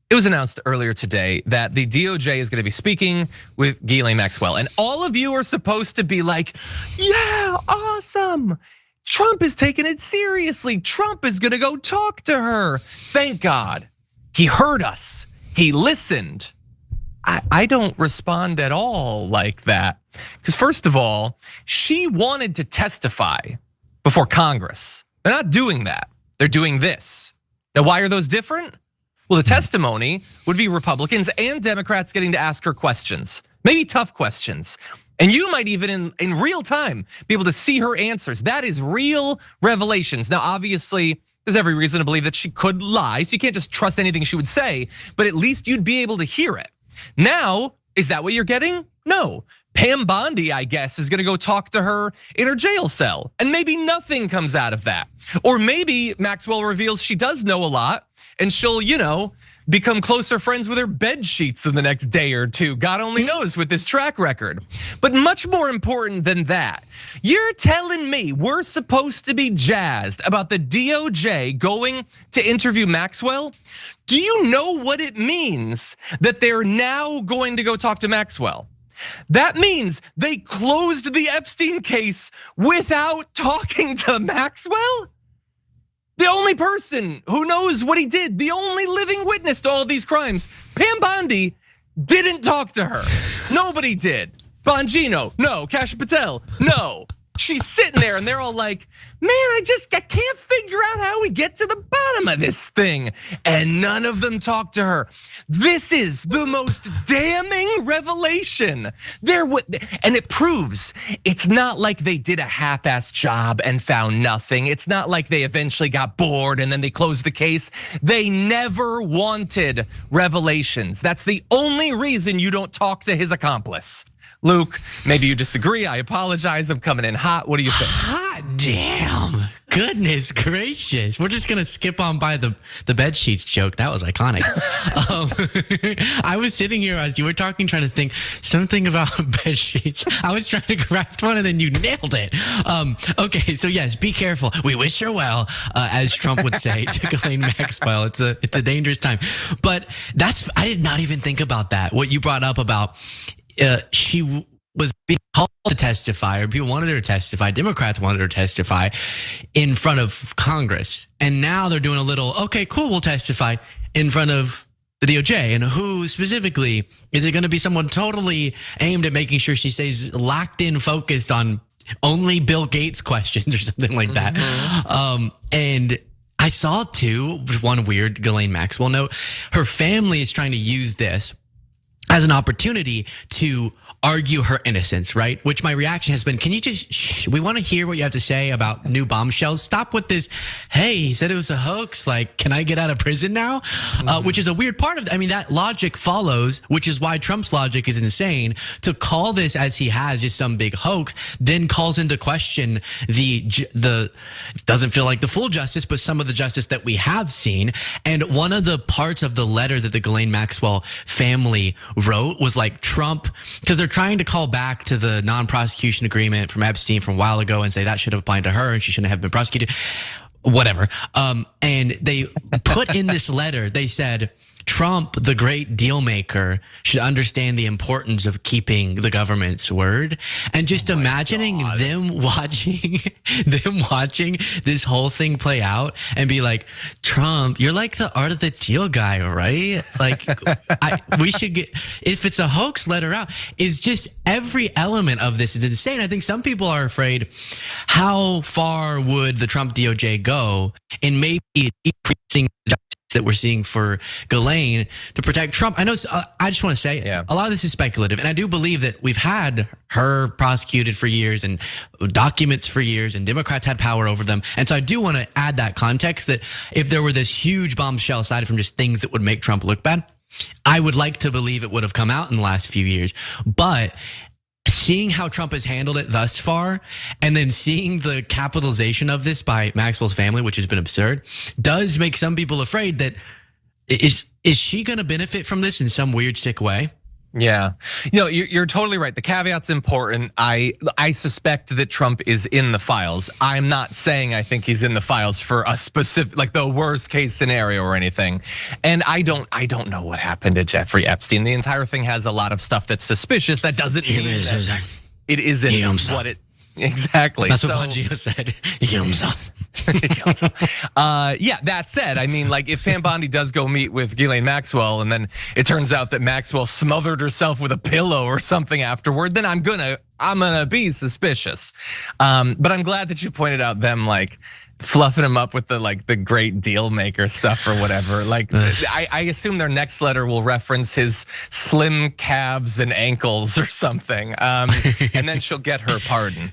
It was announced earlier today that the DOJ is going to be speaking with Ghislaine Maxwell. And all of you are supposed to be like, yeah, awesome. Trump is taking it seriously. Trump is going to go talk to her. Thank God. He heard us. He listened. I don't respond at all like that. Because first of all, she wanted to testify before Congress. They're not doing that. They're doing this. Now, why are those different? Well, the testimony would be Republicans and Democrats getting to ask her questions, maybe tough questions. And you might even in real time be able to see her answers. That is real revelations. Now, obviously, there's every reason to believe that she could lie, so you can't just trust anything she would say, but at least you'd be able to hear it. Now, is that what you're getting? No. Pam Bondi, I guess, is gonna go talk to her in her jail cell, and maybe nothing comes out of that. Or maybe Maxwell reveals she does know a lot, and she'll, become closer friends with her bed sheets in the next day or two. God only knows with this track record. But much more important than that, you're telling me we're supposed to be jazzed about the DOJ going to interview Maxwell? Do you know what it means that they're now going to go talk to Maxwell? That means they closed the Epstein case without talking to Maxwell? The only person who knows what he did, the only living witness to all of these crimes, Pam Bondi, didn't talk to her. Nobody did. Bongino, no. Kasia Patel, no. She's sitting there and they're all like, man, I can't figure out how we get to the bottom of this thing. And none of them talk to her. This is the most damning revelation. And it proves it's not like they did a half-assed job and found nothing. It's not like they eventually got bored and then they closed the case. They never wanted revelations. That's the only reason you don't talk to his accomplice. Luke, maybe you disagree. I apologize. I'm coming in hot. What do you think? Hot damn. Goodness gracious. We're just going to skip on by the bed sheets joke. That was iconic. I was sitting here as you were talking, trying to think something about bed sheets. I was trying to craft one and then you nailed it. Okay, so yes, be careful. We wish her well, as Trump would say to Ghislaine Maxwell. It's a dangerous time. But I did not even think about that. What you brought up about she was being called to testify, or people wanted her to testify, Democrats wanted her to testify in front of Congress. And now they're doing a little, okay, cool, we'll testify in front of the DOJ. And who specifically? Is it gonna be someone totally aimed at making sure she stays locked in, focused on only Bill Gates questions or something like that? And I saw too, one weird Ghislaine Maxwell note, her family is trying to use this as an opportunity to argue her innocence, right? Which my reaction has been, can you just, we want to hear what you have to say about new bombshells. Stop with this, hey, he said it was a hoax. Like, can I get out of prison now? Which is a weird part of, that logic follows, which is why Trump's logic is insane. To call this as he has just some big hoax, then calls into question the doesn't feel like the full justice, but some of the justice that we have seen. And one of the parts of the letter that the Ghislaine Maxwell family wrote was like Trump, because they're trying to call back to the non-prosecution agreement from Epstein from a while ago and say that should have applied to her and she shouldn't have been prosecuted, whatever. And they put in this letter, they said, Trump, the great deal maker, should understand the importance of keeping the government's word. And just imagining them watching this whole thing play out and be like, Trump, you're like the art of the deal guy, right? Like, we should get, if it's a hoax, let her out. Is just every element of this is insane. I think some people are afraid, how far would the Trump DOJ go in maybe decreasing the that we're seeing for Ghislaine to protect Trump? I know, I just want to say, a lot of this is speculative, and I do believe that we've had her prosecuted for years and documents for years, and Democrats had power over them. And so I do want to add that context that if there were this huge bombshell aside from just things that would make Trump look bad, I would like to believe it would have come out in the last few years. But seeing how Trump has handled it thus far, and then seeing the capitalization of this by Maxwell's family, which has been absurd, does make some people afraid that is she going to benefit from this in some weird, sick way? Yeah, you're totally right. The caveat's important. I suspect that Trump is in the files. I'm not saying I think he's in the files for a specific, like the worst case scenario or anything. And I don't know what happened to Jeffrey Epstein. The entire thing has a lot of stuff that's suspicious. That doesn't mean that it isn't what it exactly. That's what Bongino said. Yeah, that said, I mean, like if Pam Bondi does go meet with Ghislaine Maxwell and then it turns out that Maxwell smothered herself with a pillow or something afterward, then I'm gonna be suspicious. But I'm glad that you pointed out them like fluffing him up with the great deal maker stuff or whatever. Like I assume their next letter will reference his slim calves and ankles or something. And then she'll get her pardon.